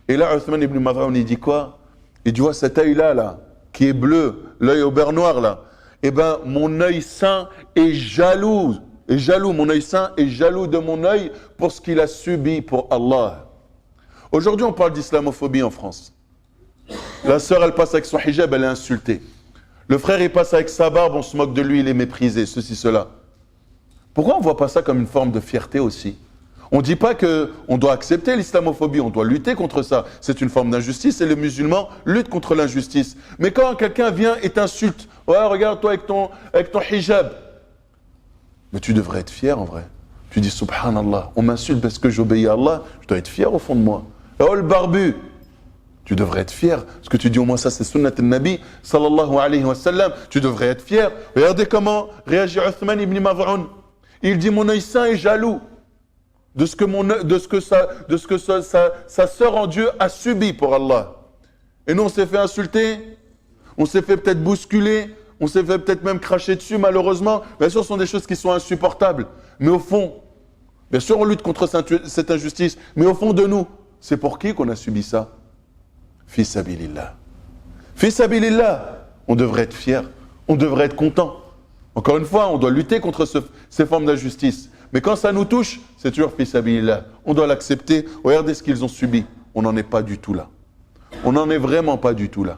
Et là, Uthman ibn Maz'un, il dit quoi? Il dit, vois cet œil-là, qui est bleu, l'œil au beurre noir, là. Eh bien, mon œil saint est jaloux. Mon œil saint est jaloux de mon œil pour ce qu'il a subi pour Allah. Aujourd'hui, on parle d'islamophobie en France. La sœur, elle passe avec son hijab, elle est insultée. Le frère, il passe avec sa barbe, on se moque de lui, il est méprisé, ceci, cela. Pourquoi on ne voit pas ça comme une forme de fierté aussi? On ne dit pas qu'on doit accepter l'islamophobie, on doit lutter contre ça. C'est une forme d'injustice et les musulmans luttent contre l'injustice. Mais quand quelqu'un vient et t'insulte, ouais, regarde-toi avec ton hijab. Mais tu devrais être fier en vrai. Tu dis, subhanallah, on m'insulte parce que j'obéis à Allah, je dois être fier au fond de moi. Oh le barbu! Tu devrais être fier, parce que tu dis au moins ça c'est sunnat al-Nabi sallallahu alayhi wa sallam, tu devrais être fier. Regardez comment réagit Uthman ibn Maz'un. Il dit mon œil saint est jaloux de ce que sa sœur en Dieu a subi pour Allah. Et nous on s'est fait insulter, on s'est fait peut-être bousculer, on s'est fait peut-être même cracher dessus malheureusement. Bien sûr ce sont des choses qui sont insupportables, mais au fond, bien sûr on lutte contre cette injustice, mais au fond de nous, c'est pour qui qu'on a subi ça? Fi sabilillah. Fi sabilillah. On devrait être fier. On devrait être content. Encore une fois, on doit lutter contre ces formes d'injustice. Mais quand ça nous touche, c'est toujours fi sabilillah. On doit l'accepter. Regardez ce qu'ils ont subi. On n'en est pas du tout là. On n'en est vraiment pas du tout là.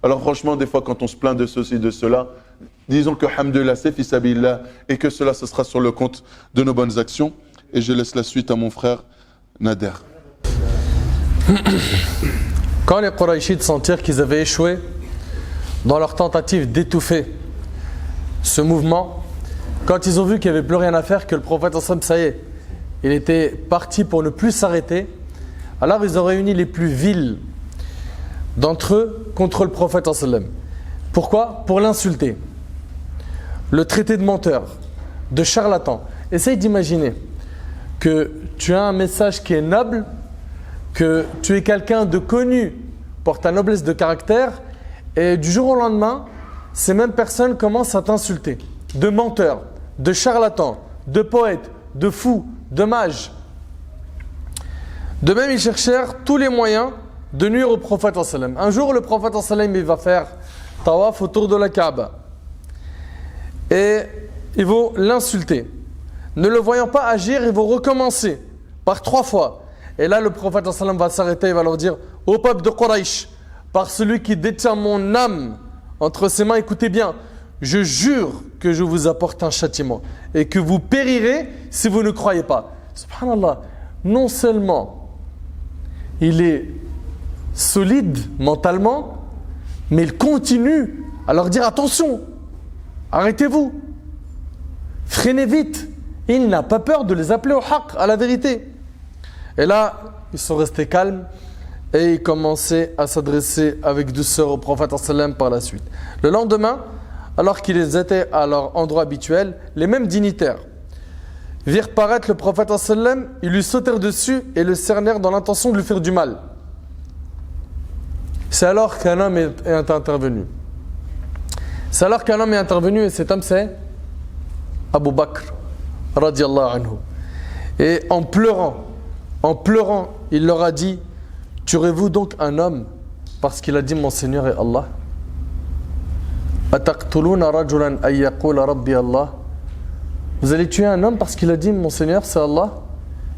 Alors franchement, des fois, quand on se plaint de ceci, de cela, disons que hamdulillah, c'est fi sabilillah et que cela, ce sera sur le compte de nos bonnes actions. Et je laisse la suite à mon frère Nader. Quand les Qurayshites sentirent qu'ils avaient échoué dans leur tentative d'étouffer ce mouvement, quand ils ont vu qu'il n'y avait plus rien à faire, que le prophète, ça y est, il était parti pour ne plus s'arrêter, alors ils ont réuni les plus vils d'entre eux contre le prophète. Pourquoi? Pour l'insulter, le traiter de menteur, de charlatan. Essaye d'imaginer que tu as un message qui est noble, que tu es quelqu'un de connu pour ta noblesse de caractère et du jour au lendemain, ces mêmes personnes commencent à t'insulter, de menteur, de charlatan, de poète, de fou, de mage. De même, ils cherchèrent tous les moyens de nuire au prophète sallam. Un jour, le prophète sallam, il va faire tawaf autour de la Kaaba et ils vont l'insulter. Ne le voyant pas agir, ils vont recommencer par 3 fois. Et là, le prophète sallam va s'arrêter et va leur dire: ô peuple de Quraysh, par celui qui détient mon âme entre ses mains, écoutez bien, je jure que je vous apporte un châtiment et que vous périrez si vous ne croyez pas. Subhanallah, non seulement il est solide mentalement, mais il continue à leur dire: attention, arrêtez-vous, freinez vite. Il n'a pas peur de les appeler au haqq, à la vérité. Et là, ils sont restés calmes et ils commençaient à s'adresser avec douceur au prophète sallam par la suite. Le lendemain, alors qu'ils étaient à leur endroit habituel, les mêmes dignitaires virent paraître le prophète sallam, ils lui sautèrent dessus et le cernèrent dans l'intention de lui faire du mal. C'est alors qu'un homme est intervenu. Et cet homme c'est Abu Bakr radiyallahu anhu. Et en pleurant, il leur a dit: tuerez-vous donc un homme parce qu'il a dit mon Seigneur est Allah? Ataqtuluna rajulan ay yaqula rabbi Allah? Vous allez tuer un homme parce qu'il a dit mon Seigneur c'est Allah?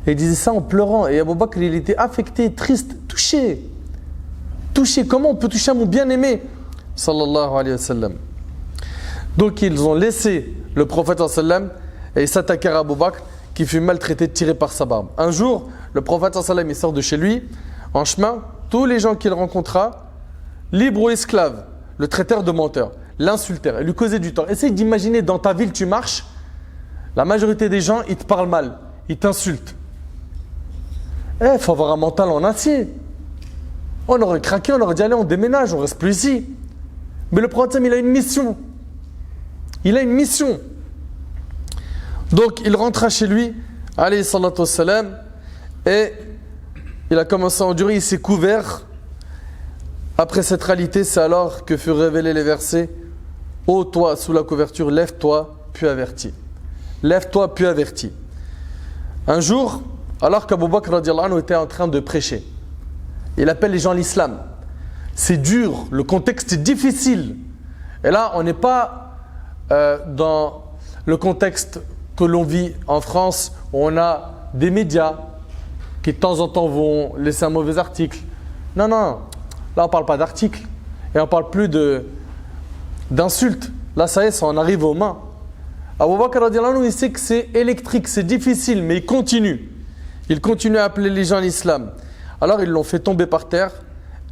Et il disait ça en pleurant. Et Abu Bakr, il était affecté, triste, touché. Comment on peut toucher à mon bien-aimé sallallahu alayhi wa sallam? Donc ils ont laissé le prophète sallam et ils s'attaquèrent à Abu Bakr, qui fut maltraité, tiré par sa barbe. Un jour, le prophète sallam, il sort de chez lui. En chemin, tous les gens qu'il rencontra, libres ou esclaves, le traitèrent de menteur, l'insultèrent et lui causaient du tort. Essaye d'imaginer, dans ta ville, tu marches, la majorité des gens, ils te parlent mal, ils t'insultent. Il faut avoir un mental en acier. On aurait craqué, on aurait dit: allez, on déménage, on reste plus ici. Mais le prophète, il a une mission. Donc, il rentra chez lui, alayhi salatu wassalam, et il a commencé à endurer, il s'est couvert. Après cette réalité, c'est alors que furent révélés les versets: ô toi, sous la couverture, lève-toi, puis avertis. Lève-toi, puis avertis. Un jour, alors qu'Abu Bakr radiyallahu anhu était en train de prêcher, il appelle les gens à l'islam. C'est dur, le contexte est difficile. Et là, on n'est pas dans le contexte que l'on vit en France, où on a des médias qui de temps en temps vont laisser un mauvais article. Non, là on ne parle pas d'article. Et on ne parle plus d'insultes. Là, ça y est, ça en arrive aux mains. Abu Bakr radiyallahu anhu, il sait que c'est électrique, c'est difficile, mais il continue. Il continue à appeler les gens à l'islam. Alors ils l'ont fait tomber par terre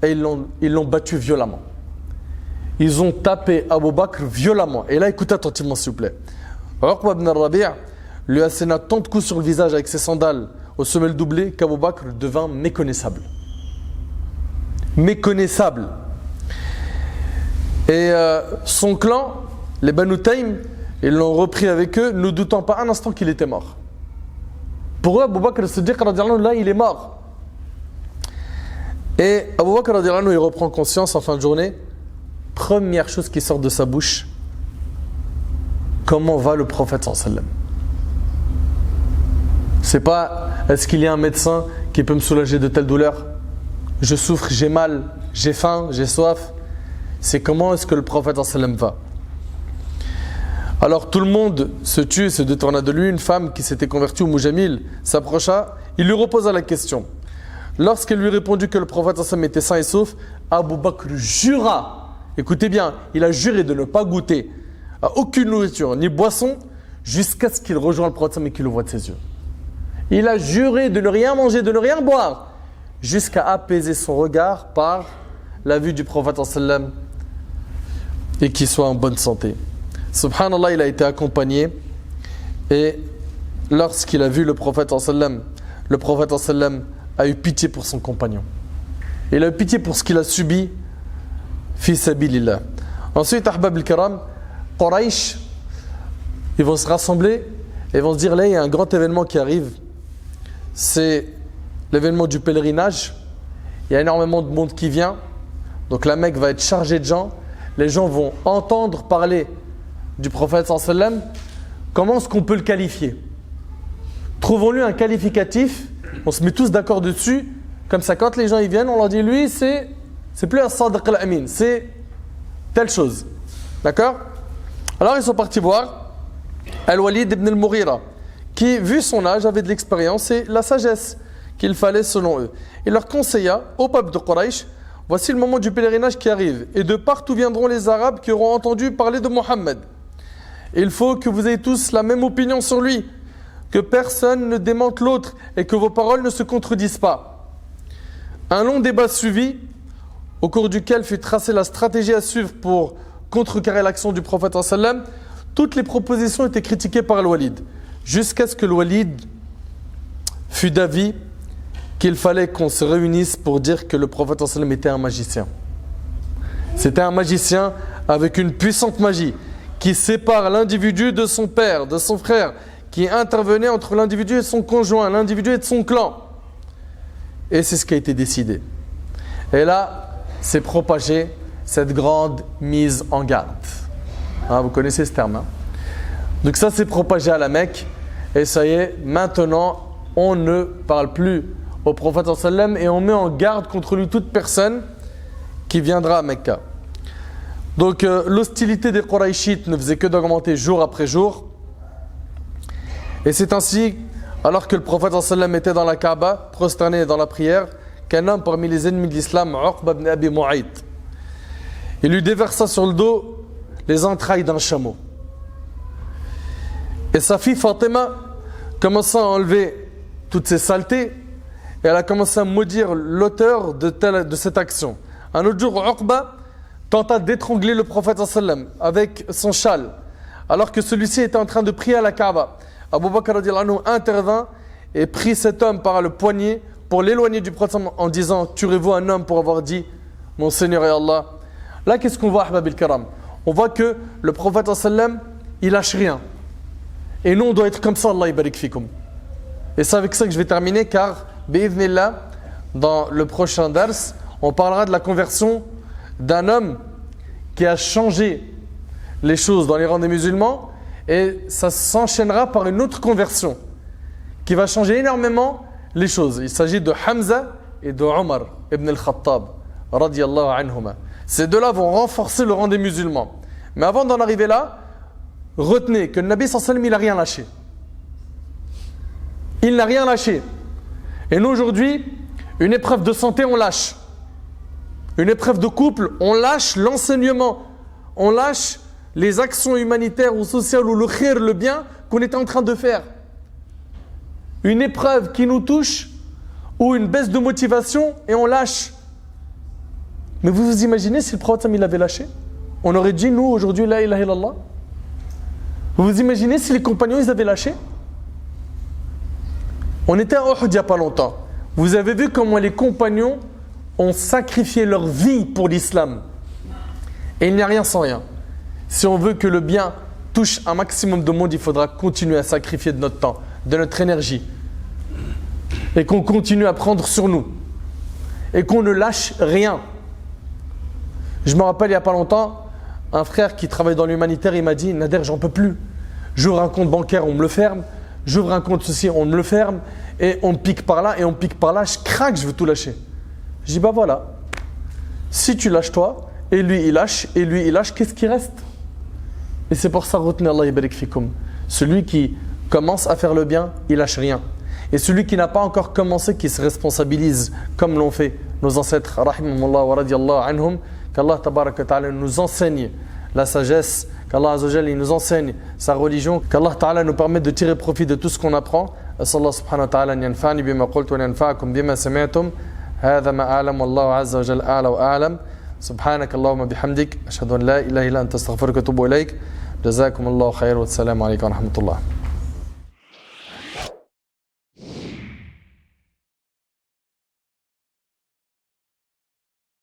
et ils l'ont battu violemment. Ils ont tapé Abu Bakr violemment. Et là, écoutez attentivement s'il vous plaît. Uqba ibn al-Rabi' lui asséna tant de coups sur le visage avec ses sandales aux semelles doublées qu'Abu Bakr devint méconnaissable. Et son clan, les Banu Taym, ils l'ont repris avec eux, ne doutant pas un instant qu'il était mort. Pour eux, Abu Bakr Siddiq radiyallahu anhu, là, il est mort. Et Abu Bakr radiyallahu anhu, il reprend conscience en fin de journée. Première chose qui sort de sa bouche: comment va le prophète sallallahu alayhi wa sallam? C'est pas est-ce qu'il y a un médecin qui peut me soulager de telle douleur? Je souffre, j'ai mal, j'ai faim, j'ai soif. C'est comment est-ce que le prophète sallallahu alayhi wa sallam va? Alors tout le monde se tue, se détourna de lui. Une femme qui s'était convertie au Moujamil s'approcha, il lui reposa la question. Lorsqu'elle lui répondit que le prophète sallallahu alayhi wa sallam était sain et sauf, Abu Bakr jura, écoutez bien, il a juré de ne pas goûter à aucune nourriture ni boisson jusqu'à ce qu'il rejoigne le prophète et qu'il le voie de ses yeux. Il a juré de ne rien manger, de ne rien boire, jusqu'à apaiser son regard par la vue du prophète sallallahu alayhi wa sallam et qu'il soit en bonne santé. Subhanallah, il a été accompagné et lorsqu'il a vu le prophète sallallahu alayhi wa sallam a eu pitié pour son compagnon. Il a eu pitié pour ce qu'il a subi fi sabilillah. Ensuite, ahbab al-kiram, Quraysh, ils vont se rassembler et vont se dire: là, il y a un grand événement qui arrive. C'est l'événement du pèlerinage. Il y a énormément de monde qui vient. Donc la Mecque va être chargée de gens. Les gens vont entendre parler du prophète sallallahu alayhi wa sallam. Comment est-ce qu'on peut le qualifier? Trouvons-lui un qualificatif. On se met tous d'accord dessus. Comme ça, quand les gens y viennent, on leur dit lui, c'est plus un Sadiq al-Amin, c'est telle chose. D'accord? Alors ils sont partis voir Al-Walid ibn al-Mughira, qui, vu son âge, avait de l'expérience et la sagesse qu'il fallait selon eux. Il leur conseilla au peuple de Quraysh: voici le moment du pèlerinage qui arrive, et de partout viendront les Arabes qui auront entendu parler de Mohammed. Il faut que vous ayez tous la même opinion sur lui, que personne ne démente l'autre et que vos paroles ne se contredisent pas. Un long débat suivit, au cours duquel fut tracée la stratégie à suivre pour contrecarrer l'action du prophète sallallahu alayhi wa sallam. Toutes les propositions étaient critiquées par Al-Walid, jusqu'à ce que Al-Walid fût d'avis qu'il fallait qu'on se réunisse pour dire que le prophète sallallahu alayhi wa sallam était un magicien. C'était un magicien avec une puissante magie qui sépare l'individu de son père, de son frère, qui intervenait entre l'individu et son conjoint, l'individu et de son clan. Et c'est ce qui a été décidé. Et là, s'est propagée cette grande mise en garde. Hein, vous connaissez ce terme. Hein? Donc ça s'est propagé à la Mecque. Et ça y est, maintenant, on ne parle plus au prophète sallallahu alayhi wa sallam et on met en garde contre lui toute personne qui viendra à Mecca. Donc l'hostilité des Qurayshites ne faisait que d'augmenter jour après jour. Et c'est ainsi, alors que le prophète sallallahu alayhi wa sallam était dans la Kaaba, prosterné dans la prière, qu'un homme parmi les ennemis de l'islam, Uqba ibn Abi Mu'ayt, il lui déversa sur le dos les entrailles d'un chameau. Et sa fille Fatima commença à enlever toutes ces saletés et elle a commencé à maudire l'auteur de cette action. Un autre jour, Uqba tenta d'étrangler le prophète sallallahu alayhi wa sallam avec son châle, alors que celui-ci était en train de prier à la Kaaba. Abu Bakr radiyallahu anhu intervint et prit cet homme par le poignet pour l'éloigner du prophète en disant: tuerez-vous un homme pour avoir dit mon Seigneur et Allah? Là, qu'est-ce qu'on voit, Ahbab al-Karam? On voit que le prophète sallallahu alayhi wa sallam, il lâche rien. Et nous, on doit être comme ça, Allah yabarik fikum. Et c'est avec ça que je vais terminer, car, bi'idhnillah, dans le prochain dars, on parlera de la conversion d'un homme qui a changé les choses dans les rangs des musulmans, et ça s'enchaînera par une autre conversion qui va changer énormément les choses. Il s'agit de Hamza et de Omar ibn al-Khattab radiyallahu anhuma. Ces deux-là vont renforcer le rang des musulmans. Mais avant d'en arriver là, retenez que le Nabi sallallahu alayhi wa sallam, il n'a rien lâché. Il n'a rien lâché. Et nous aujourd'hui, une épreuve de santé, on lâche. Une épreuve de couple, on lâche l'enseignement. On lâche les actions humanitaires ou sociales ou le khir, le bien qu'on était en train de faire. Une épreuve qui nous touche ou une baisse de motivation et on lâche. Mais vous vous imaginez si le prophète il avait lâché? On aurait dit nous aujourd'hui la ilaha illallah. Vous vous imaginez si les compagnons ils avaient lâché? On était à Uhud il n'y a pas longtemps. Vous avez vu comment les compagnons ont sacrifié leur vie pour l'islam. Et il n'y a rien sans rien. Si on veut que le bien touche un maximum de monde, il faudra continuer à sacrifier de notre temps, de notre énergie. Et qu'on continue à prendre sur nous. Et qu'on ne lâche rien. Je me rappelle il n'y a pas longtemps, un frère qui travaille dans l'humanitaire, il m'a dit: Nader, j'en peux plus. J'ouvre un compte bancaire, on me le ferme. J'ouvre un compte ceci, on me le ferme. Et on me pique par là, et on me pique par là. Je craque, je veux tout lâcher. Je dis: bah voilà. Si tu lâches toi, et lui il lâche, qu'est-ce qui reste? Et c'est pour ça, retenez Allah yabarik fikum. Celui qui commence à faire le bien, il lâche rien. Et celui qui n'a pas encore commencé, qui se responsabilise, comme l'ont fait nos ancêtres, rahimahumullah wa radiyallahu anhum, qu'Allah tabarak wa ta'ala nous enseigne la sagesse, qu'Allah azza wa jalla il nous enseigne sa religion, qu'Allah ta'ala nous permette de tirer profit de tout ce qu'on apprend. As'Allah subhanahu wa ta'ala an yanfa'ni bima qultu wa yanfa'akum bima sami'tum. هذا ما أعلم والله عز وجل أعلى وأعلم. سبحانك اللهم بحمدك أشهد أن لا إله إلا أنت أستغفرك وأتوب إليك. جزاكم الله خير والسلام عليكم ورحمة الله.